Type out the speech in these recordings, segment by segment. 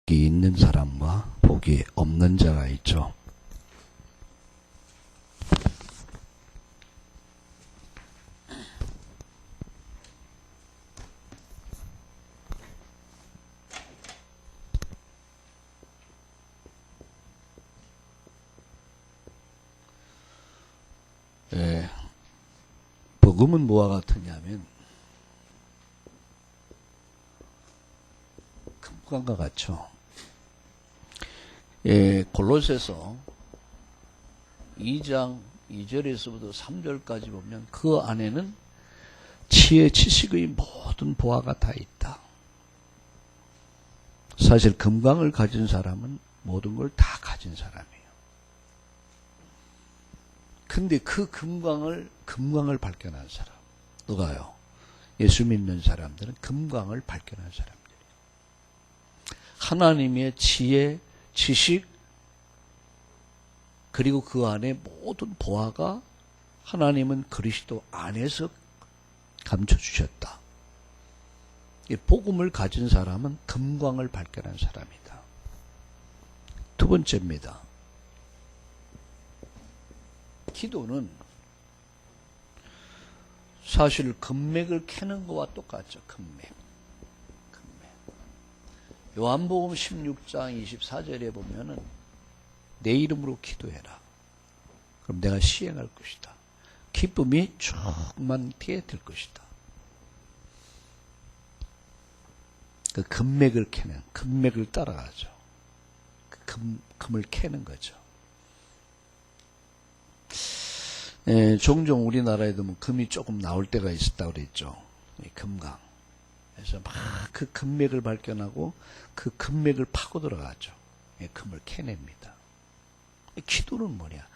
복이 있는 사람과 복이 없는 자가 있죠. 복음은 뭐와 같으냐면 금광과 같죠. 골로새서 2장 2절에서부터 3절까지 보면 그 안에는 지혜 지식의 모든 보화가 다 있다. 사실 금광을 가진 사람은 모든 걸 다 가진 사람이에요. 근데 그 금광을 발견한 사람, 누가요? 예수 믿는 사람들은 금광을 발견한 사람들이에요. 하나님의 지혜, 지식, 그리고 그 안에 모든 보화가 하나님은 그리스도 안에서 감춰주셨다. 이 복음을 가진 사람은 금광을 발견한 사람이다. 두 번째입니다. 기도는 사실 금맥을 캐는 것과 똑같죠. 금맥. 요한복음 16장 24절에 보면은 내 이름으로 기도해라. 그럼 내가 시행할 것이다. 기쁨이 충만케 될 것이다. 그 금맥을 캐는, 금맥을 따라가죠. 금을 캐는 거죠. 종종 우리나라에도 뭐 금이 조금 나올 때가 있었다고 그랬죠. 금강. 그래서 막 그 금맥을 발견하고 그 금맥을 파고 들어가죠. 금을 캐냅니다. 기도는 뭐냐?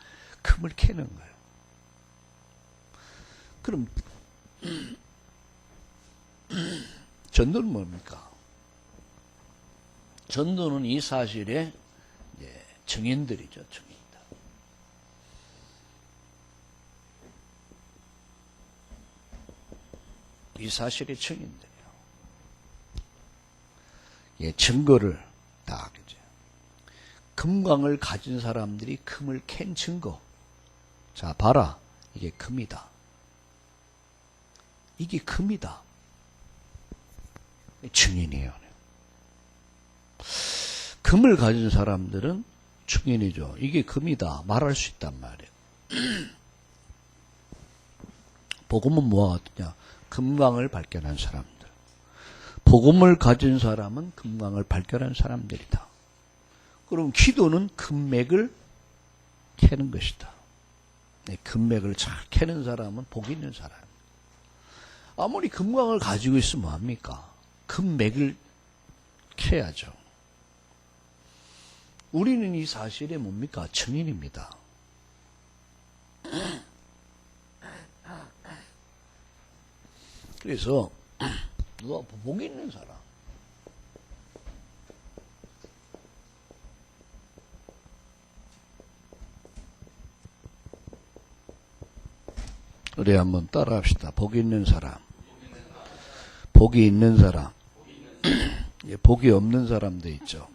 금을 캐는 거예요. 그럼 전도는 뭡니까? 전도는 이 사실의 증인들이죠. 증인들. 이 사실의 증인들이에요. 증거를 다 그죠. 금광을 가진 사람들이 금을 캔 증거. 자, 봐라. 이게 금이다. 이게 금이다. 증인이에요. 금을 가진 사람들은 증인이죠. 이게 금이다. 말할 수 있단 말이에요. 복음은 뭐와 같으냐? 금광을 발견한 사람들. 복음을 가진 사람은 금광을 발견한 사람들이다. 그럼 기도는 금맥을 캐는 것이다. 금맥을 잘 캐는 사람은 복 있는 사람. 아무리 금광을 가지고 있으면 뭐합니까? 금맥을 캐야죠. 우리는 이 사실에 뭡니까? 증인입니다. 그래서 누가 복 있는 사람, 우리 한번 따라 합시다. 복 있는 사람, 복이 있는 사람, 복이 없는 사람도 있죠.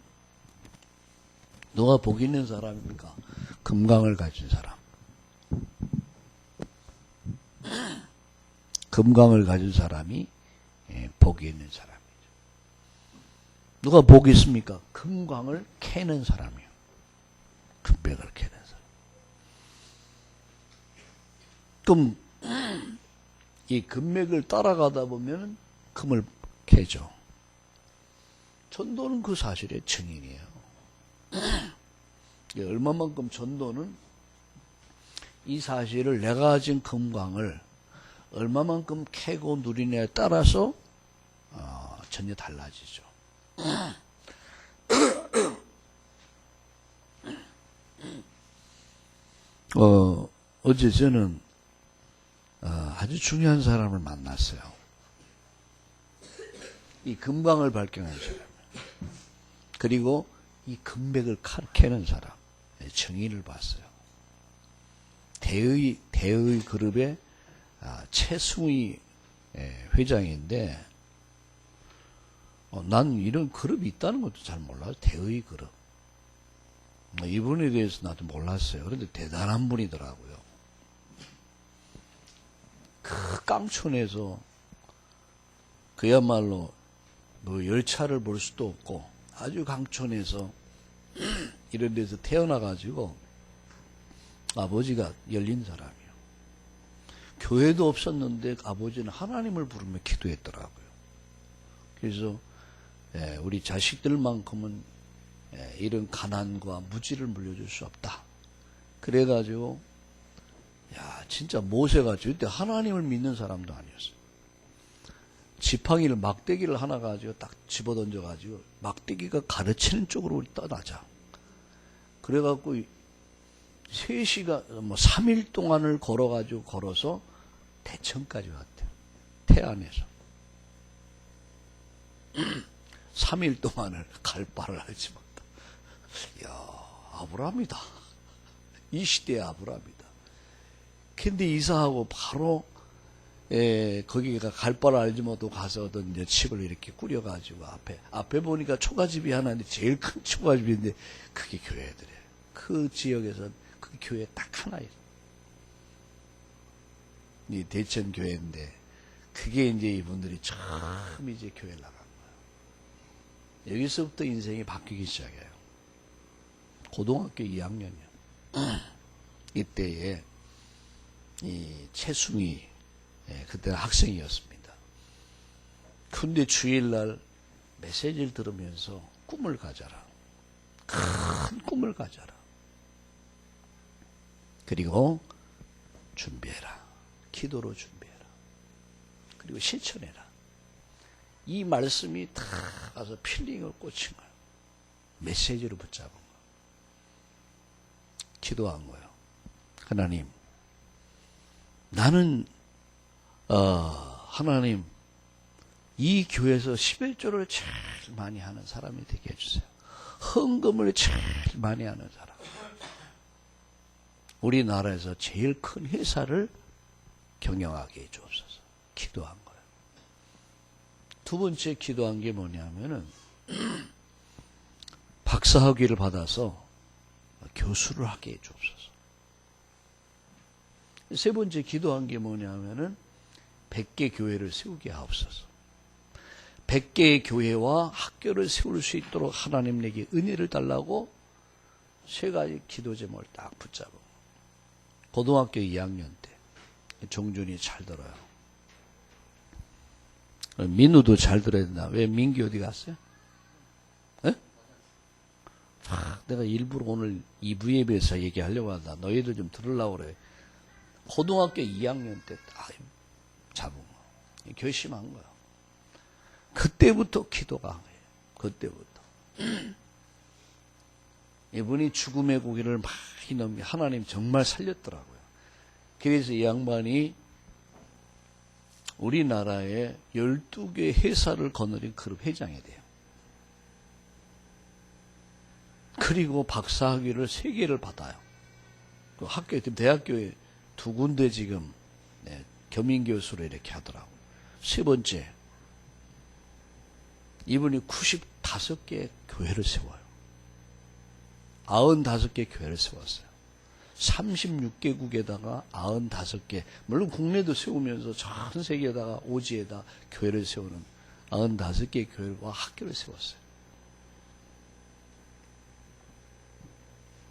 누가 복 있는 사람입니까? 금광을 가진 사람. 금광을 가진 사람이 복이 있는 사람이죠. 누가 복이 있습니까? 금광을 캐는 사람이요. 금맥을 캐는 사람. 그럼 이 금맥을 따라가다 보면 금을 캐죠. 전도는 그 사실의 증인이에요. 얼마만큼 전도는 이 사실을 내가 가진 금광을 얼마만큼 캐고 누리냐에 따라서 전혀 달라지죠. 어제 저는 아주 중요한 사람을 만났어요. 이 금광을 발견한 사람, 그리고 이 금맥을 캐는 사람, 증인을 봤어요. 대의 그룹의 최승의 회장인데 난 이런 그룹이 있다는 것도 잘 몰라요. 대의 그룹. 이분에 대해서 나도 몰랐어요. 그런데 대단한 분이더라고요. 그 깡촌에서 그야말로 뭐 열차를 볼 수도 없고 아주 강촌에서 이런 데서 태어나가지고 아버지가 열린 사람이에요. 교회도 없었는데 아버지는 하나님을 부르며 기도했더라고요. 그래서 우리 자식들만큼은 이런 가난과 무지를 물려줄 수 없다. 그래가지고 진짜 모세가 절대 하나님을 믿는 사람도 아니었어요. 지팡이를 막대기를 하나 가지고 딱 집어던져 가지고 막대기가 가르치는 쪽으로 우리 떠나자. 그래갖고 3시간 3일 동안을 걸어서 대천까지 왔대요. 태안에서 3일 동안을 갈 바를 알지 못다. 아브라함이다. 이 시대의 아브라함이다. 근데 이사하고 바로 거기가 갈 바를 알지 못하고 가서 어떤 이제 집을 이렇게 꾸려가지고 앞에 보니까 초가집이 하나 있는데 제일 큰 초가집인데 그게 교회들이에요. 그 지역에서 그 교회 딱 하나 있어요. 이 대천 교회인데 그게 이제 이분들이 처음 이제 교회를 나간 거예요. 여기서부터 인생이 바뀌기 시작해요. 고등학교 2학년이요. 이때에 이 최승희 그때는 학생이었습니다. 근데 주일날 메시지를 들으면서 꿈을 가져라. 큰 꿈을 가져라. 그리고 준비해라. 기도로 준비해라. 그리고 실천해라. 이 말씀이 다 가서 필링을 꽂힌 거예요. 메시지로 붙잡은 거예요. 기도한 거예요. 하나님, 나는 하나님 이 교회에서 11조를 제일 많이 하는 사람이 되게 해주세요. 헌금을 제일 많이 하는 사람. 우리나라에서 제일 큰 회사를 경영하게 해주옵소서. 기도한 거예요. 두 번째 기도한 게 뭐냐면은 박사학위를 받아서 교수를 하게 해주옵소서. 세 번째 기도한 게 뭐냐면은 100개 교회를 세우게 하옵소서. 100개의 교회와 학교를 세울 수 있도록 하나님 내게 은혜를 달라고 세 가지 기도 제목을 딱 붙잡아. 고등학교 2학년 때 종준이 잘 들어요. 민우도 잘 들어야 된다. 왜 민기 어디 갔어요? 내가 일부러 오늘 2부 예배에서 얘기하려고 한다. 너희들 좀 들으려고 그래. 고등학교 2학년 때 딱 잡은 거. 결심한 거야. 그때부터 기도가 한 거예요. 그때부터. 이분이 죽음의 고기를 많이 넘겨 하나님 정말 살렸더라고요. 그래서 이 양반이 우리나라에 12개 회사를 거느린 그룹 회장이 돼요. 그리고 박사학위를 3개를 받아요. 그 학교에, 대학교에 2군데 지금 겸임교수로 이렇게 하더라고요. 세 번째, 이분이 95개 교회를 세워요. 95개 교회를 세웠어요. 36개국에다가 95개, 물론 국내도 세우면서 전 세계에다가 오지에다 교회를 세우는 95개 교회와 학교를 세웠어요.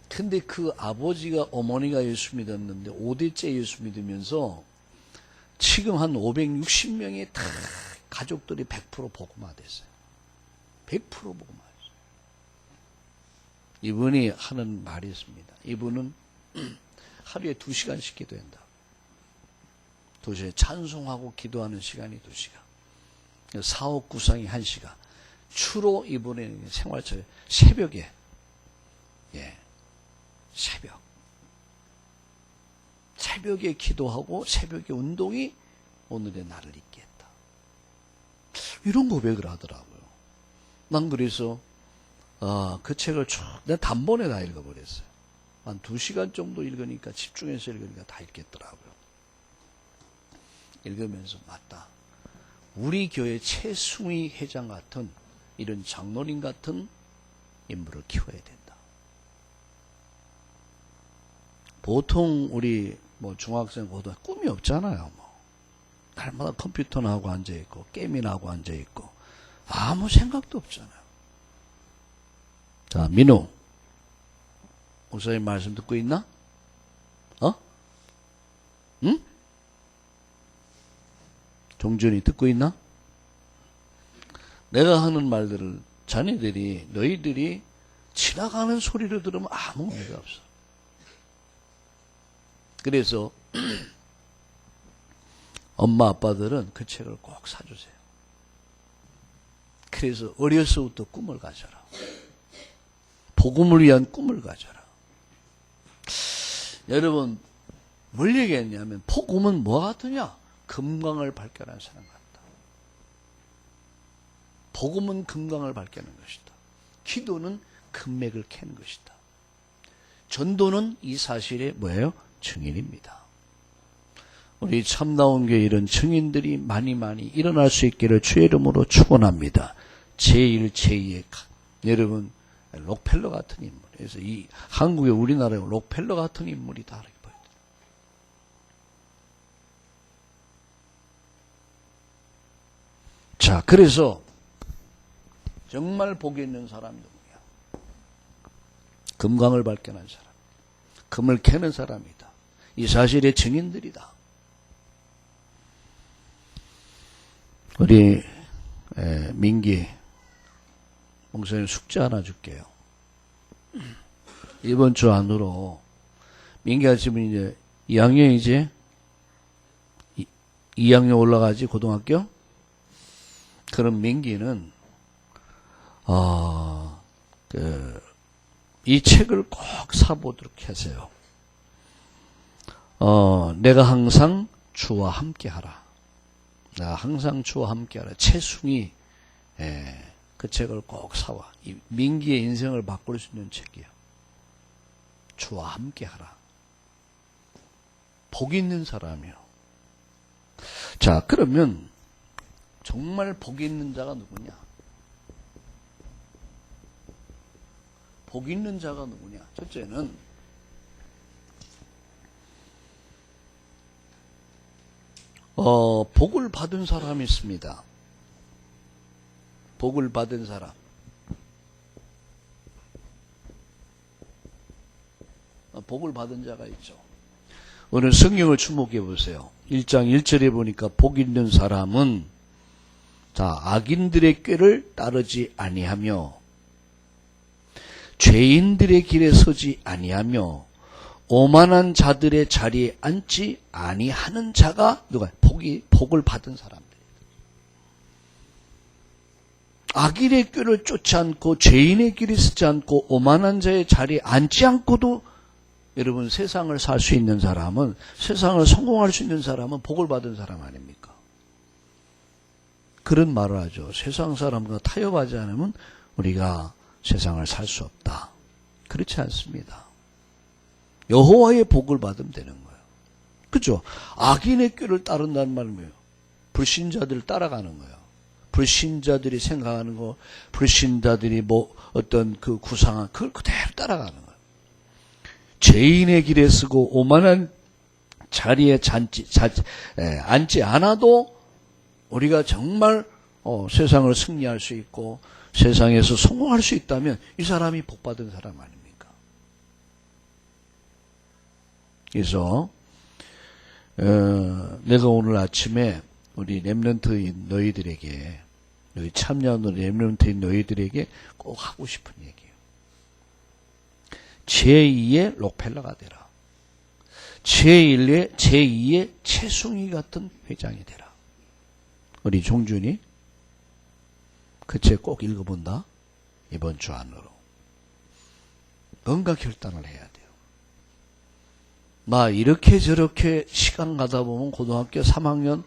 근데 그 아버지가 어머니가 예수 믿었는데 5대째 예수 믿으면서 지금 한 560명의 다 가족들이 100% 복음화 됐어요. 100% 복음화 됐어요. 이분이 하는 말이 있습니다. 이분은 하루에 2시간씩 기도한다. 2시간 찬송하고 기도하는 시간이 2시간. 사업 구상이 1시간. 주로 이분의 생활처럼 새벽에 새벽에 기도하고 새벽에 운동이 오늘의 나를 있게 했다. 이런 고백을 하더라고요. 난 그래서 그 책을 쭉 내가 단번에 다 읽어버렸어요. 한 2시간 정도 읽으니까 집중해서 읽으니까 다 읽겠더라고요. 읽으면서 맞다. 우리 교회 최승희 회장 같은 이런 장로님 같은 인물을 키워야 된다. 보통 우리 뭐 중학생, 고등학생 꿈이 없잖아요. 뭐 날마다 컴퓨터나 하고 앉아 있고 게임이나 하고 앉아 있고 아무 생각도 없잖아요. 자, 민우, 목사님 말씀 듣고 있나? 응? 종준이 듣고 있나? 내가 하는 말들을 너희들이 지나가는 소리를 들으면 아무 의미가 없어. 그래서 엄마 아빠들은 그 책을 꼭 사주세요. 그래서 어려서부터 꿈을 가져라. 복음을 위한 꿈을 가져라. 여러분, 뭘 얘기했냐면 복음은 뭐가 같으냐? 금강을 발견한 사람 같다. 복음은 금강을 발견하는 것이다. 기도는 금맥을 캐는 것이다. 전도는 이 사실의 뭐예요? 증인입니다. 우리 참나온 교회 이런 증인들이 많이 일어날 수 있기를 주의 이름으로 축원합니다. 제1, 제2의 여러분 록펠러 같은 인물. 그래서 이 한국의 우리나라의 록펠러 같은 인물이다. 이렇게 보여요. 자, 그래서 정말 복이 있는 사람이 누구냐? 금강을 발견한 사람, 금을 캐는 사람이다. 이 사실의 증인들이다. 우리 민기 목사님 숙제 하나 줄게요. 이번 주 안으로 민기가 지금 이제 2학년이지? 2학년 올라가지 고등학교? 그럼 민기는 이 책을 꼭 사보도록 하세요. 내가 항상 주와 함께하라. 내가 항상 주와 함께하라. 최승희 그 책을 꼭 사와. 이 민기의 인생을 바꿀 수 있는 책이야. 주와 함께하라. 복 있는 사람이요. 자, 그러면 정말 복 있는 자가 누구냐? 복 있는 자가 누구냐? 첫째는 복을 받은 사람이 있습니다. 복을 받은 사람. 복을 받은 자가 있죠. 오늘 성경을 주목해 보세요. 1장 1절에 보니까 복 있는 사람은 자, 악인들의 꾀를 따르지 아니하며 죄인들의 길에 서지 아니하며 오만한 자들의 자리에 앉지 아니하는 자가 누가? 복을 받은 사람들. 악인의 꾀를 쫓지 않고 죄인의 길에 서지 않고 오만한 자의 자리에 앉지 않고도 여러분 세상을 살 수 있는 사람은, 세상을 성공할 수 있는 사람은 복을 받은 사람 아닙니까? 그런 말을 하죠. 세상 사람과 타협하지 않으면 우리가 세상을 살 수 없다. 그렇지 않습니다. 여호와의 복을 받으면 되는 거예요. 그죠? 악인의 꾀를 따른다는 말은 뭐예요? 불신자들을 따라가는 거예요. 불신자들이 생각하는 거, 불신자들이 뭐 어떤 그 구상한 그걸 그대로 따라가는 거예요. 죄인의 길에 서고 오만한 자리에 앉지 않아도 우리가 정말 세상을 승리할 수 있고 세상에서 성공할 수 있다면 이 사람이 복받은 사람 아닙니까? 그래서 내가 오늘 아침에 우리 렘넌트인 너희들에게, 너희 참여하는 렘넌트인 너희들에게 꼭 하고 싶은 얘기예요. 제2의 록펠러가 되라. 제2의 최승희 같은 회장이 되라. 우리 종준이 그 책 꼭 읽어본다. 이번 주 안으로. 뭔가 결단을 해야 돼요. 이렇게 저렇게 시간 가다 보면 고등학교 3학년,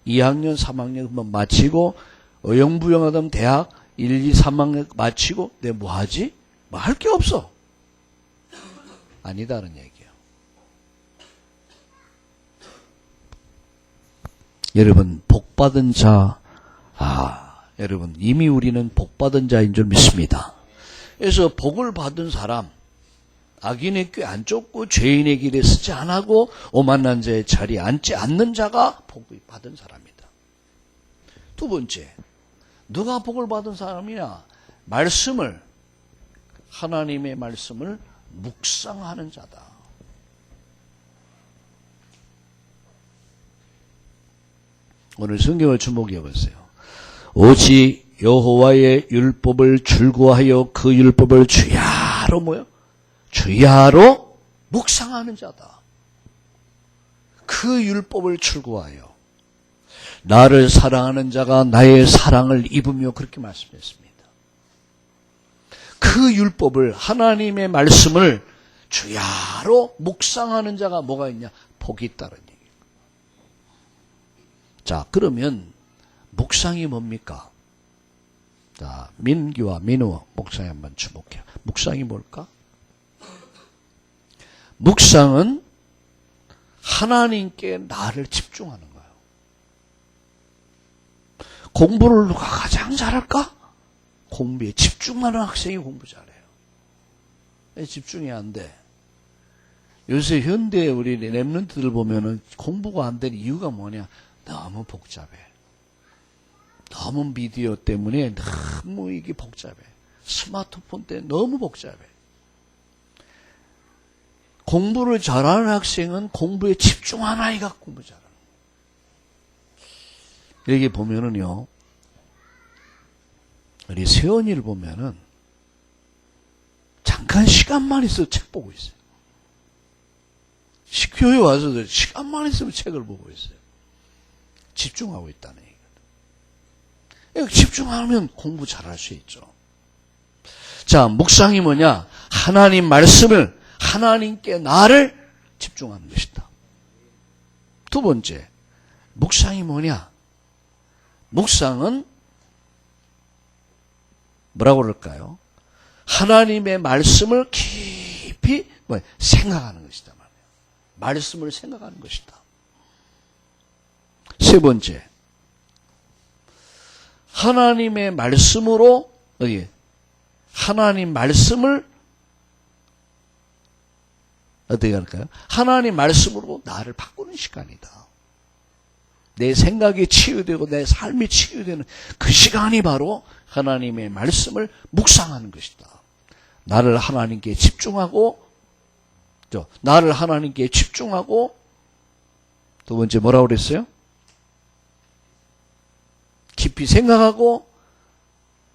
2학년, 3학년 한번 마치고 어영부영하다 보면 대학 1, 2, 3학년 마치고 내가 뭐 하지? 뭐 할 게 없어. 아니다는 얘기예요. 여러분, 복받은 자, 여러분, 이미 우리는 복받은 자인 줄 믿습니다. 그래서 복을 받은 사람, 악인의 꾀 안 쫓고 죄인의 길에 서지 않고 오만한 자의 자리에 앉지 않는 자가 복을 받은 사람이다. 두 번째, 누가 복을 받은 사람이냐? 하나님의 말씀을 묵상하는 자다. 오늘 성경을 주목해 보세요. 오직 여호와의 율법을 줄구하여 그 율법을 주야로 주야로 묵상하는 자다. 그 율법을 줄구하여 나를 사랑하는 자가 나의 사랑을 입으며 그렇게 말씀했습니다. 그 율법을 하나님의 말씀을 주야로 묵상하는 자가 뭐가 있냐? 복이 있다는 얘기예요. 자, 그러면 묵상이 뭡니까? 자, 민기와 민우 목사님 한번 주목해요. 묵상이 뭘까? 묵상은 하나님께 나를 집중하는 거예요. 공부를 누가 가장 잘할까? 공부에 집중하는 학생이 공부 잘해요. 집중이 안 돼. 요새 현대 우리 랩런트들 보면은 공부가 안 되는 이유가 뭐냐? 너무 복잡해. 너무 비디오 때문에 너무 이게 복잡해. 스마트폰 때문에 너무 복잡해. 공부를 잘하는 학생은 공부에 집중하는 아이가 공부 잘하는 거예요. 여기 보면은요, 우리 세원이를 보면은 잠깐 시간만 있어도 책 보고 있어요. 교회 와서도 시간만 있으면 책을 보고 있어요. 집중하고 있다는 얘기거든. 집중하면 공부 잘할 수 있죠. 자, 묵상이 뭐냐? 하나님 말씀을, 하나님께 나를 집중하는 것이다. 두 번째, 묵상이 뭐냐? 묵상은 뭐라고 그럴까요? 하나님의 말씀을 깊이 생각하는 것이다 말이에요. 말씀을 생각하는 것이다. 세 번째, 하나님의 말씀으로 하나님 말씀을 어떻게 할까요? 하나님 말씀으로 나를 바꾸는 시간이다. 내 생각이 치유되고 내 삶이 치유되는 그 시간이 바로 하나님의 말씀을 묵상하는 것이다. 나를 하나님께 집중하고 두 번째 뭐라고 그랬어요? 깊이 생각하고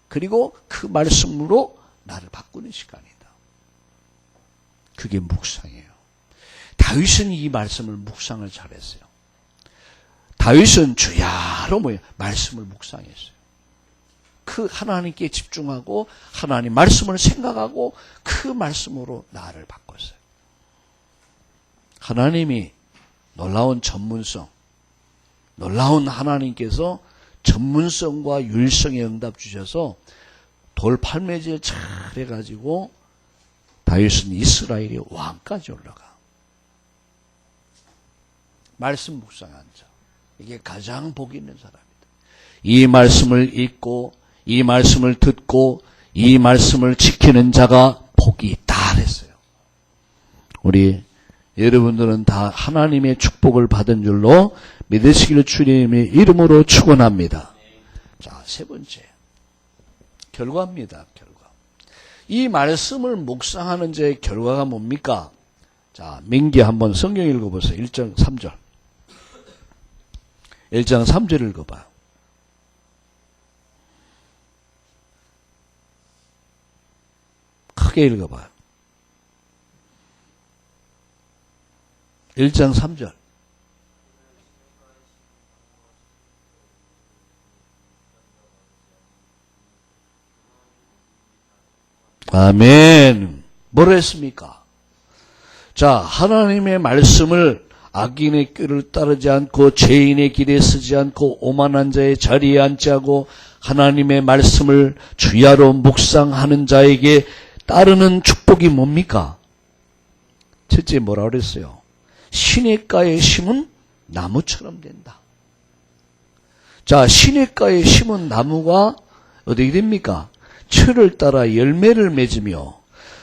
그리고 그 말씀으로 나를 바꾸는 시간이다. 그게 묵상이에요. 다윗은 이 말씀을 묵상을 잘했어요. 다윗은 주야로 말씀을 묵상했어요. 그 하나님께 집중하고 하나님 말씀을 생각하고 그 말씀으로 나를 바꿨어요. 하나님이 놀라운 전문성, 놀라운 하나님께서 전문성과 율성의 응답 주셔서 돌 팔매질 잘 해가지고 다윗은 이스라엘의 왕까지 올라가. 말씀 묵상한 자. 이게 가장 복 있는 사람이다. 이 말씀을 읽고 이 말씀을 듣고 이 말씀을 지키는 자가 복이 있다 그랬어요. 우리 여러분들은 다 하나님의 축복을 받은 줄로 믿으시기를 주님의 이름으로 축원합니다. 자, 세 번째 결과입니다. 결과. 이 말씀을 묵상하는 자의 결과가 뭡니까? 자, 민기 한번 성경 읽어보세요. 1장 3절. 1장 3절 읽어봐요. 크게 읽어봐요. 1장 3절. 아멘. 뭐라 했습니까? 자, 하나님의 말씀을 악인의 꾀를 따르지 않고 죄인의 길에 서지 않고 오만한 자의 자리에 앉지 않고 하나님의 말씀을 주야로 묵상하는 자에게 따르는 축복이 뭡니까? 첫째 뭐라 그랬어요? 시냇가에 심은 나무처럼 된다. 자, 시냇가에 심은 나무가 어떻게 됩니까? 철을 따라 열매를 맺으며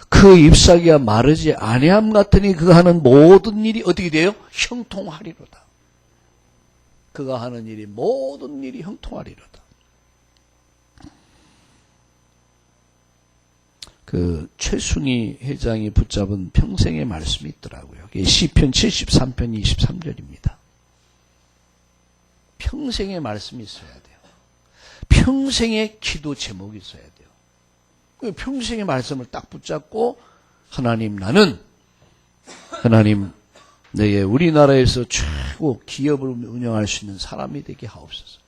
그 잎사귀가 마르지 아니함 같으니 그가 하는 모든 일이 어떻게 돼요? 형통하리로다. 그가 하는 일이 모든 일이 형통하리로다. 그 최순희 회장이 붙잡은 평생의 말씀이 있더라고요. 시편 73편 23절입니다. 평생의 말씀이 있어야 돼요. 평생의 기도 제목이 있어야 돼요. 평생의 말씀을 딱 붙잡고 하나님 나는 하나님 너의 우리나라에서 최고 기업을 운영할 수 있는 사람이 되게 하옵소서.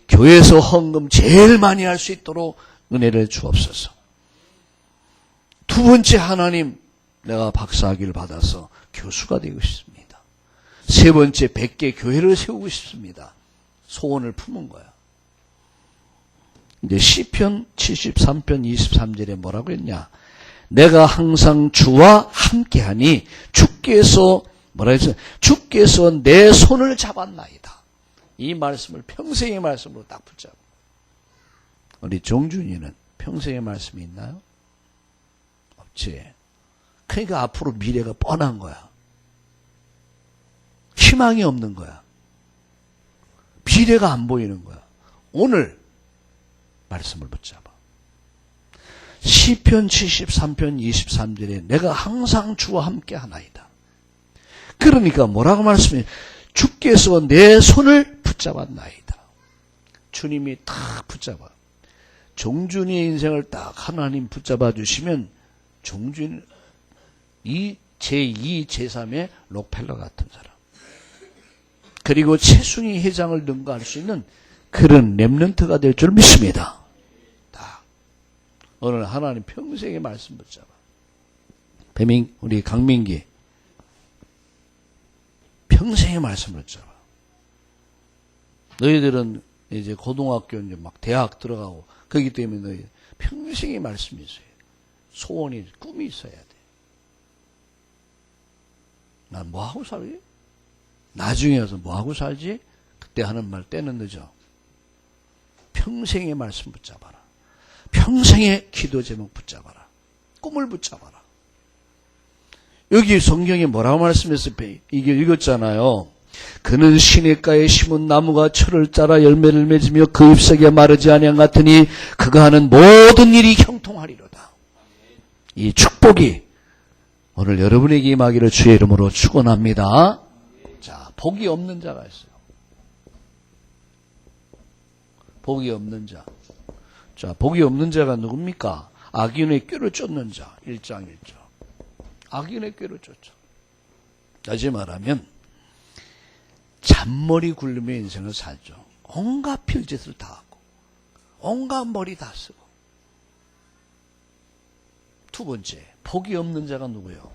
교회에서 헌금 제일 많이 할 수 있도록 은혜를 주옵소서. 두 번째 하나님 내가 박사학위를 받아서 교수가 되고 싶습니다. 세 번째 100개 교회를 세우고 싶습니다. 소원을 품은 거야. 근데 시편 73편 23절에 뭐라고 했냐? 내가 항상 주와 함께하니 주께서 뭐라 했어요? 주께서 내 손을 잡았나이다. 이 말씀을 평생의 말씀으로 딱 붙잡고. 우리 종준이는 평생의 말씀이 있나요? 없지. 그러니까 앞으로 미래가 뻔한 거야. 희망이 없는 거야. 미래가 안 보이는 거야. 오늘 말씀을 붙잡아. 시편 73편 23절에 내가 항상 주와 함께 하나이다. 그러니까 뭐라고 말씀해? 주께서 내 손을 붙잡았나이다. 주님이 딱 붙잡아. 종준이의 인생을 딱 하나님 붙잡아 주시면 종준 이 제2, 제3의 록펠러 같은 사람. 그리고 최순희 회장을 능가할 수 있는 그런 렘넌트가 될 줄 믿습니다. 딱 오늘 하나님 평생의 말씀 붙잡아. 우리 강민기 평생의 말씀을 붙잡아. 너희들은 이제 고등학교 이제 막 대학 들어가고 그렇기 때문에 너희 평생의 말씀이 있어요. 소원이 꿈이 있어야 돼. 난 뭐하고 살지? 나중에 와서 뭐하고 살지? 그때 하는 말 때는 늦어. 평생의 말씀 붙잡아라. 평생의 기도 제목 붙잡아라. 꿈을 붙잡아라. 여기 성경에 뭐라고 말씀했어요? 이게 읽었잖아요. 그는 시냇가에 심은 나무가 철을 따라 열매를 맺으며 그 잎사귀가 마르지 아니한 같으니 그가 하는 모든 일이 형통하리로다. 이 축복이 오늘 여러분에게 임하기를 주의 이름으로 축원합니다. 자, 복이 없는 자가 있어요. 복이 없는 자. 자, 복이 없는 자가 누굽니까? 악인의 꾀를 쫓는 자. 1장 1절. 악인의 꾀를 쫓죠. 다시 말하면 잔머리 굴리며 인생을 살죠. 온갖 필짓을 다 하고 온갖 머리 다 쓰고. 두 번째, 복이 없는 자가 누구예요?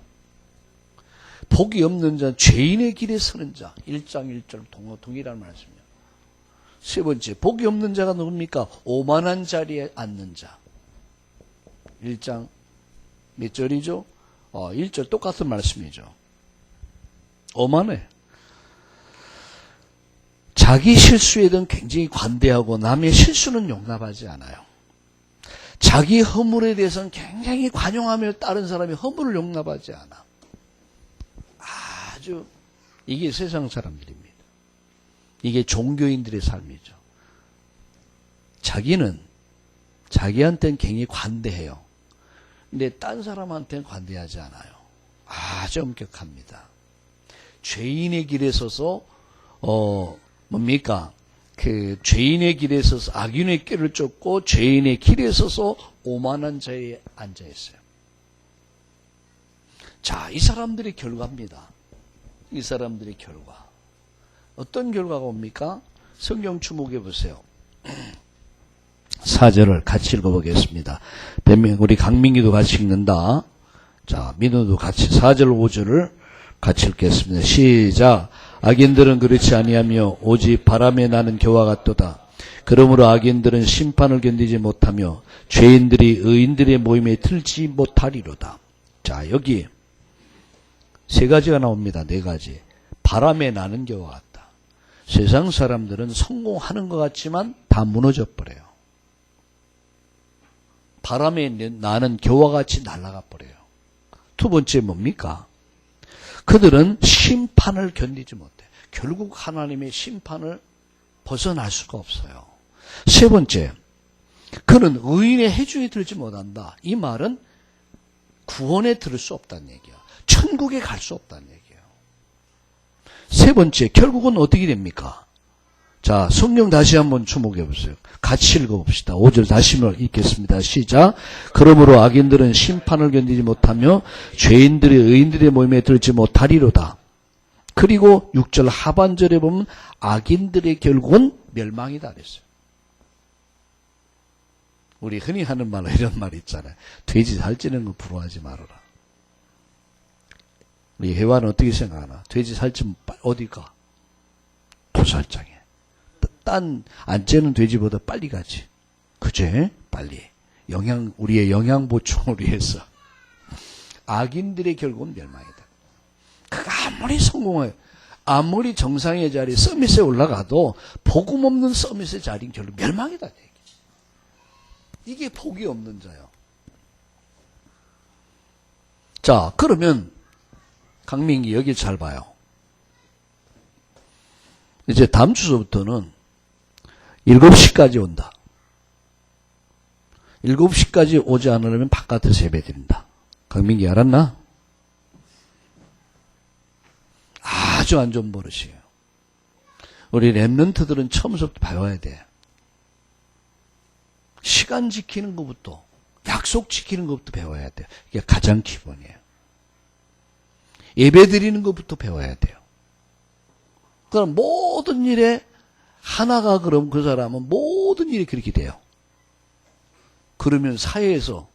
복이 없는 자는 죄인의 길에 서는 자. 1장 1절 동일한 말씀이에요. 세 번째, 복이 없는 자가 누굽니까? 오만한 자리에 앉는 자. 1장 몇 절이죠? 1절 똑같은 말씀이죠. 오만해. 자기 실수에 대한 굉장히 관대하고 남의 실수는 용납하지 않아요. 자기 허물에 대해서는 굉장히 관용하며 다른 사람의 허물을 용납하지 않아. 아주 이게 세상 사람들입니다. 이게 종교인들의 삶이죠. 자기는 자기한테는 굉장히 관대해요. 근데 딴 사람한테는 관대하지 않아요. 아주 엄격합니다. 죄인의 길에 서서 뭡니까? 그 죄인의 길에 서서 악인의 꾀를 쫓고 죄인의 길에 서서 오만한 자에 앉아 있어요. 자, 이 사람들의 결과입니다. 이 사람들의 결과. 어떤 결과가 옵니까? 성경 주목해 보세요. 4절을 같이 읽어보겠습니다. 우리 강민기도 같이 읽는다. 자, 민우도 같이 4절 5절을 같이 읽겠습니다. 시작. 악인들은 그렇지 아니하며 오직 바람에 나는 겨와 같도다. 그러므로 악인들은 심판을 견디지 못하며 죄인들이 의인들의 모임에 들지 못하리로다. 자, 여기 세 가지가 나옵니다. 네 가지. 바람에 나는 겨와 같다. 세상 사람들은 성공하는 것 같지만 다 무너져 버려요. 바람에 나는 겨와 같이 날아가 버려요. 두 번째 뭡니까? 그들은 심판을 견디지 못해. 결국 하나님의 심판을 벗어날 수가 없어요. 세 번째, 그는 의인의 해주에 들지 못한다. 이 말은 구원에 들을 수 없다는 얘기야. 천국에 갈 수 없다는 얘기예요. 세 번째, 결국은 어떻게 됩니까? 자, 성경 다시 한번 주목해 보세요. 같이 읽어봅시다. 5절 다시 읽겠습니다. 시작. 그러므로 악인들은 심판을 견디지 못하며 죄인들이 의인들의 모임에 들지 못하리로다. 그리고 6절 하반절에 보면 악인들의 결국은 멸망이다 그랬어요. 우리 흔히 하는 말로 이런 말 있잖아요. 돼지 살찌는 거 부러워하지 말아라. 우리 회화는 어떻게 생각하나? 돼지 살찌면 어디 가? 도살장에. 딴 안 째는 돼지보다 빨리 가지. 그제? 빨리. 우리의 영양 보충을 위해서. 악인들의 결국은 멸망이다. 그가 아무리 성공해요. 아무리 정상의 자리, 서밋에 올라가도 복음 없는 서밋의 자리는 결국 멸망이다. 이게 복이 없는 자요. 자, 그러면 강민기 여기 잘 봐요. 이제 다음 주서부터는 7시까지 온다. 7시까지 오지 않으려면 바깥에서 예배 드린다. 강민기 알았나? 아주 안 좋은 버릇이에요. 우리 랩런트들은 처음부터 배워야 돼. 시간 지키는 것부터, 약속 지키는 것부터 배워야 돼요. 이게 가장 기본이에요. 예배 드리는 것부터 배워야 돼요. 그럼 모든 일에 하나가 그럼 그 사람은 모든 일이 그렇게 돼요. 그러면 사회에서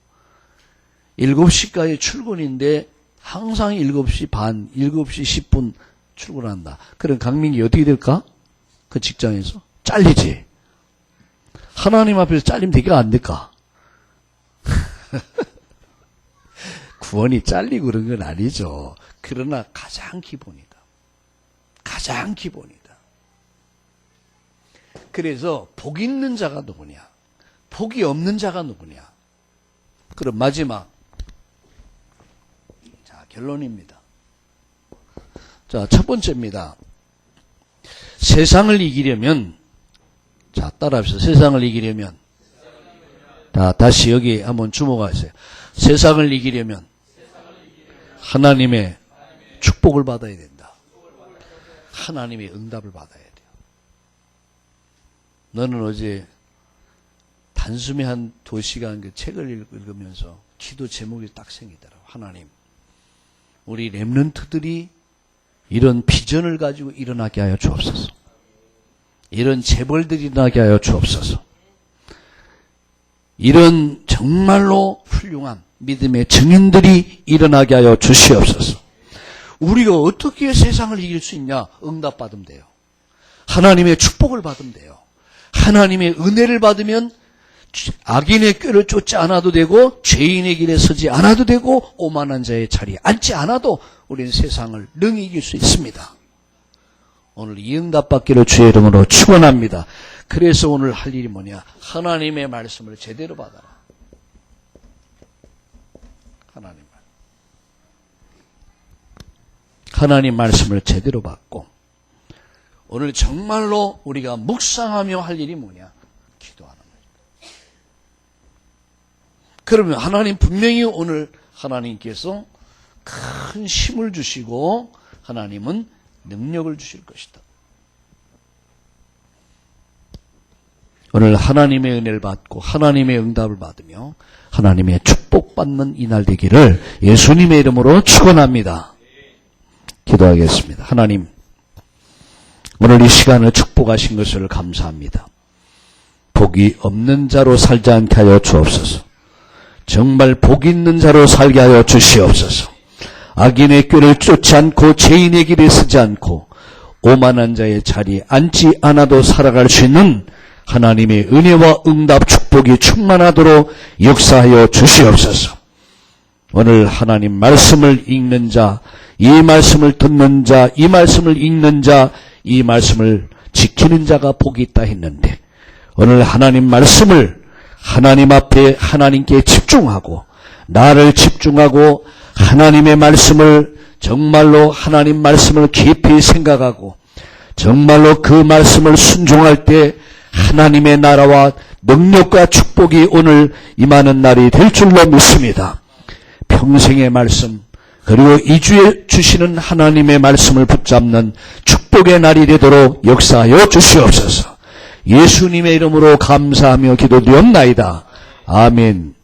7시까지 출근인데 항상 7시 반, 7시 10분 출근한다. 그럼 강민기 어떻게 될까? 그 직장에서? 잘리지. 하나님 앞에서 잘리면 될까 안 될까? 구원이 잘리고 그런 건 아니죠. 그러나 가장 기본이다. 가장 기본이다. 그래서 복 있는 자가 누구냐? 복이 없는 자가 누구냐? 그럼 마지막. 자, 결론입니다. 자, 첫 번째입니다. 세상을 이기려면, 자, 따라합시다. 세상을 이기려면. 자, 다시 여기 한번 주목하세요. 세상을 이기려면 하나님의 축복을 받아야 된다. 하나님의 응답을 받아야 돼요. 너는 어제 단숨에 한 2시간 그 책을 읽으면서 기도 제목이 딱 생기더라고. 하나님, 우리 렘넌트들이 이런 비전을 가지고 일어나게 하여 주옵소서. 이런 재벌들이 일어나게 하여 주옵소서. 이런 정말로 훌륭한 믿음의 증인들이 일어나게 하여 주시옵소서. 우리가 어떻게 세상을 이길 수 있냐? 응답받으면 돼요. 하나님의 축복을 받으면 돼요. 하나님의 은혜를 받으면 악인의 꾀를 쫓지 않아도 되고 죄인의 길에 서지 않아도 되고 오만한 자의 자리에 앉지 않아도 우리는 세상을 능히 이길 수 있습니다. 오늘 이 응답 받기를 주의 이름으로 축원합니다. 그래서 오늘 할 일이 뭐냐? 하나님의 말씀을 제대로 받아라. 하나님 말씀을 제대로 받고 오늘 정말로 우리가 묵상하며 할 일이 뭐냐? 기도하는 거예요. 그러면 하나님 분명히 오늘 하나님께서 큰 힘을 주시고 하나님은 능력을 주실 것이다. 오늘 하나님의 은혜를 받고 하나님의 응답을 받으며 하나님의 축복받는 이날 되기를 예수님의 이름으로 축원합니다. 기도하겠습니다. 하나님, 오늘 이 시간을 축복하신 것을 감사합니다. 복이 없는 자로 살지 않게 하여 주옵소서. 정말 복 있는 자로 살게 하여 주시옵소서. 악인의 꾀를 쫓지 않고 죄인의 길에 서지 않고 오만한 자의 자리에 앉지 않아도 살아갈 수 있는 하나님의 은혜와 응답 축복이 충만하도록 역사하여 주시옵소서. 오늘 하나님 말씀을 읽는 자, 이 말씀을 듣는 자, 이 말씀을 읽는 자, 이 말씀을 지키는 자가 복이 있다 했는데 오늘 하나님 말씀을 하나님 앞에 하나님께 집중하고 나를 집중하고 하나님의 말씀을 정말로 하나님 말씀을 깊이 생각하고 정말로 그 말씀을 순종할 때 하나님의 나라와 능력과 축복이 오늘 임하는 날이 될 줄로 믿습니다. 평생의 말씀 그리고 이 주에 주시는 하나님의 말씀을 붙잡는 축복의 날이 되도록 역사하여 주시옵소서. 예수님의 이름으로 감사하며 기도드렸나이다. 아멘.